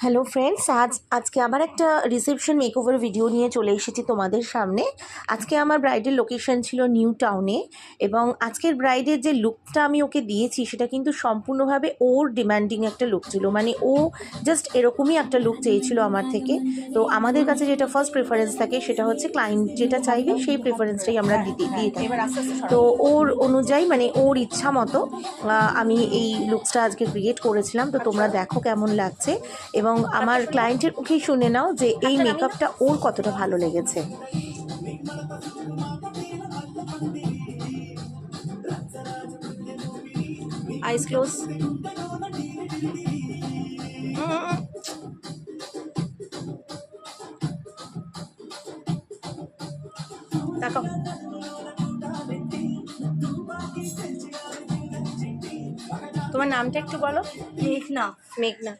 Hello friends, আজকে আবার একটা রিসেপশন মেকওভার ভিডিও নিয়ে চলে এসেছি তোমাদের সামনে। আজকে আমার ব্রাইডের লোকেশন ছিল নিউ টাউনে, এবং আজকের ব্রাইডের যে লুকটা আমি ওকে দিয়েছি সেটা কিন্তু সম্পূর্ণভাবে ওর ডিমান্ডিং একটা লুক ছিল। মানে ও জাস্ট এরকমই একটা লুক চেয়েছিল আমার থেকে। তো আমাদের কাছে যেটা ফার্স্ট প্রেফারেন্স থাকে সেটা হচ্ছে ক্লায়েন্ট যেটা চাইবে সেই প্রেফারেন্সটাই আমরা দিয়ে থাকি। তো ওর অনুযায়ী মানে ওর ইচ্ছা মতো আমি এই লুকসটা আজকে ক্রিয়েট করেছিলাম। তো তোমরা দেখো কেমন লাগছে, এবং আমার ক্লায়েন্টের মুখেই শুনে নাও যে এই মেকআপটা ওর কতটা ভালো লেগেছে। আইস ক্লোজ। দেখো, তোমার নামটা একটু বলো। মেঘনা। মেঘনা,